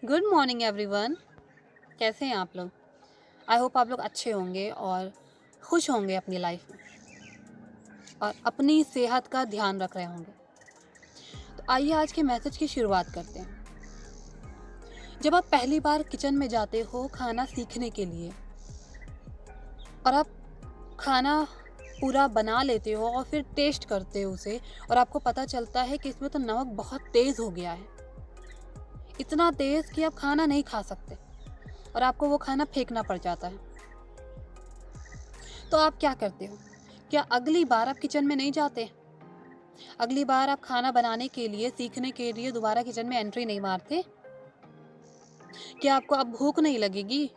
Good morning everyone. कैसे हैं आप लोग? आई होप आप लोग अच्छे होंगे और खुश होंगे अपनी लाइफ में और अपनी सेहत का ध्यान रख रहे होंगे। तो आइए आज के मैसेज की शुरुआत करते हैं। जब आप पहली बार किचन में जाते हो खाना सीखने के लिए और आप खाना पूरा बना लेते हो और फिर टेस्ट करते हो उसे और आपको पता चलता है कि इसमें तो नमक बहुत तेज़ हो गया है, इतना तेज़ कि आप खाना नहीं खा सकते और आपको वो खाना फेंकना पड़ जाता है। तो आप क्या करते हो? क्या अगली बार आप किचन में नहीं जाते? अगली बार आप खाना बनाने के लिए सीखने के लिए दोबारा किचन में एंट्री नहीं मारते? क्या आपको अब भूख नहीं लगेगी?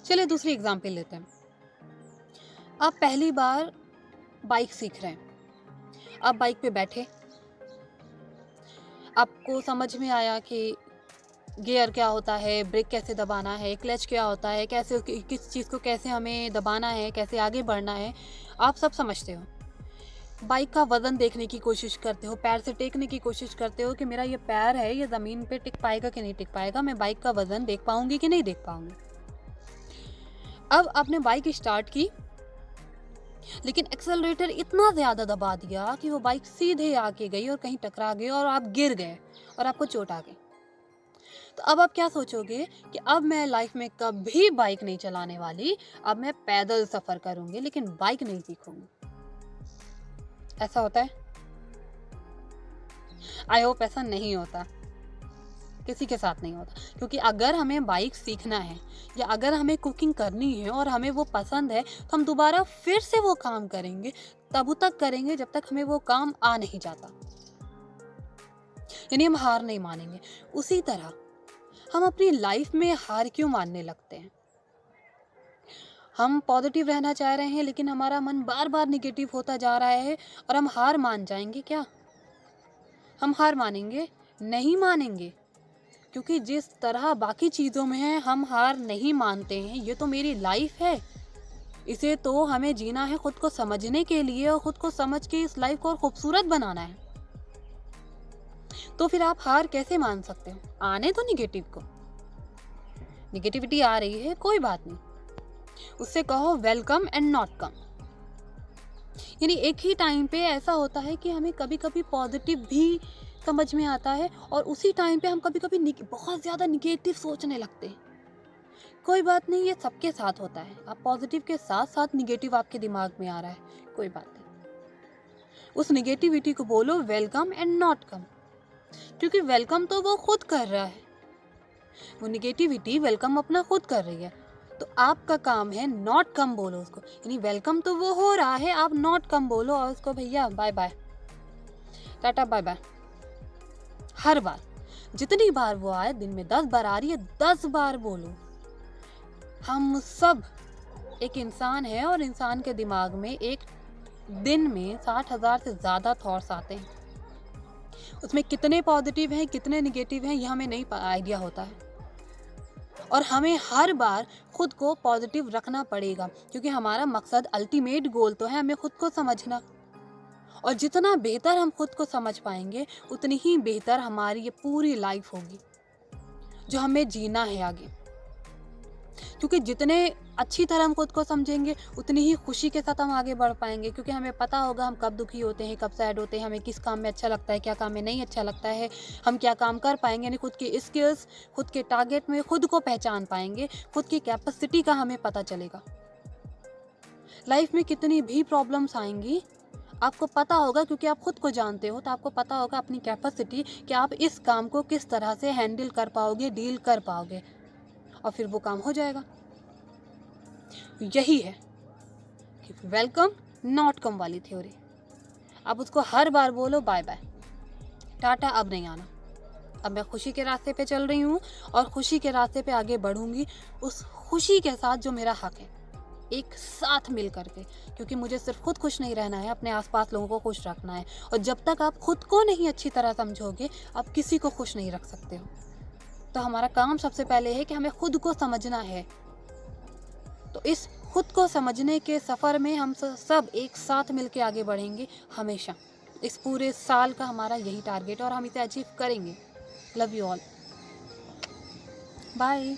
चलिए दूसरी एग्जाम्पल लेते हैं। आप पहली बार बाइक सीख रहे हैं। आप बाइक पे बैठे, आपको समझ में आया कि गियर क्या होता है, ब्रेक कैसे दबाना है, क्लच क्या होता है, कैसे किस चीज़ को कैसे हमें दबाना है, कैसे आगे बढ़ना है, आप सब समझते हो। बाइक का वजन देखने की कोशिश करते हो, पैर से टेकने की कोशिश करते हो कि मेरा ये पैर है ये ज़मीन पे टिक पाएगा कि नहीं टिक पाएगा, मैं बाइक का वजन देख पाऊंगी कि नहीं देख पाऊंगी। अब आपने बाइक स्टार्ट की, लेकिन एक्सेलरेटर इतना ज़्यादा दबा दिया कि वो बाइक सीधे आके गई और कहीं टकरा गई और आप गिर गए और आपको चोट आ गई। तो अब आप क्या सोचोगे कि अब मैं लाइफ में कभी बाइक नहीं चलाने वाली, अब मैं पैदल सफ़र करूंगी लेकिन बाइक नहीं सीखूंगी। ऐसा होता है? आई होप ऐसा नहीं होता, किसी के साथ नहीं होता। क्योंकि अगर हमें बाइक सीखना है या अगर हमें कुकिंग करनी है और हमें वो पसंद है तो हम दोबारा फिर से वो काम करेंगे, तब तक करेंगे जब तक हमें वो काम आ नहीं जाता, यानी हम हार नहीं मानेंगे। उसी तरह हम अपनी लाइफ में हार क्यों मानने लगते हैं? हम पॉजिटिव रहना चाह रहे हैं लेकिन हमारा मन बार बार निगेटिव होता जा रहा है और हम हार मान जाएंगे क्या? हम हार मानेंगे? नहीं मानेंगे। क्योंकि जिस तरह बाकी चीज़ों में है हम हार नहीं मानते हैं। ये तो मेरी लाइफ है, इसे तो हमें जीना है खुद को समझने के लिए और खुद को समझ के इस लाइफ को और खूबसूरत बनाना है। तो फिर आप हार कैसे मान सकते हो? आने तो निगेटिव को, निगेटिविटी आ रही है कोई बात नहीं, उससे कहो वेलकम एंड नॉट कम। यानी एक ही टाइम पे ऐसा होता है कि हमें कभी कभी पॉजिटिव भी समझ में आता है और उसी टाइम पे हम कभी कभी बहुत ज़्यादा निगेटिव सोचने लगते हैं। कोई बात नहीं, ये सबके साथ होता है। आप पॉजिटिव के साथ साथ निगेटिव आपके दिमाग में आ रहा है, कोई बात नहीं। उस निगेटिविटी को बोलो वेलकम एंड नॉट कम, क्योंकि वेलकम तो वो खुद कर रहा है, वो निगेटिविटी वेलकम अपना खुद कर रही है। तो आपका काम है नॉट कम बोलो उसको, यानी वेलकम तो वो हो रहा है, आप नॉट कम बोलो और उसको भैया bye bye, tata bye bye. हर बार जितनी बार वो आए, दिन में 10 बार आ रही है 10 बार बोलो। हम सब एक इंसान है और इंसान के दिमाग में एक दिन में 60,000 से ज़्यादा थॉट्स आते हैं। उसमें कितने पॉजिटिव हैं कितने निगेटिव हैं ये हमें नहीं आइडिया होता है और हमें हर बार खुद को पॉजिटिव रखना पड़ेगा, क्योंकि हमारा मकसद अल्टीमेट गोल तो है हमें खुद को समझना। और जितना बेहतर हम खुद को समझ पाएंगे उतनी ही बेहतर हमारी ये पूरी लाइफ होगी जो हमें जीना है आगे। क्योंकि जितने अच्छी तरह हम खुद को समझेंगे उतनी ही खुशी के साथ हम आगे बढ़ पाएंगे, क्योंकि हमें पता होगा हम कब दुखी होते हैं कब सैड होते हैं, हमें किस काम में अच्छा लगता है क्या काम में नहीं अच्छा लगता है, हम क्या काम कर पाएंगे। यानी खुद की स्किल्स, खुद के टारगेट में खुद को पहचान पाएंगे, खुद की कैपेसिटी का हमें पता चलेगा। लाइफ में कितनी भी प्रॉब्लम्स आएंगी आपको पता होगा, क्योंकि आप खुद को जानते हो, तो आपको पता होगा अपनी कैपेसिटी कि आप इस काम को किस तरह से हैंडल कर पाओगे, डील कर पाओगे और फिर वो काम हो जाएगा। यही है कि वेलकम नॉट कम वाली थ्योरी। अब उसको हर बार बोलो बाय बाय, टाटा, अब नहीं आना। अब मैं खुशी के रास्ते पे चल रही हूँ और खुशी के रास्ते पे आगे बढ़ूंगी, उस खुशी के साथ जो मेरा हक है, एक साथ मिल करके। क्योंकि मुझे सिर्फ खुद खुश नहीं रहना है, अपने आसपास लोगों को खुश रखना है। और जब तक आप खुद को नहीं अच्छी तरह समझोगे आप किसी को खुश नहीं रख सकते हो। तो हमारा काम सबसे पहले है कि हमें खुद को समझना है। तो इस खुद को समझने के सफ़र में हम सब एक साथ मिलके आगे बढ़ेंगे हमेशा। इस पूरे साल का हमारा यही टारगेट और हम इसे अचीव करेंगे। Love you all. बाय।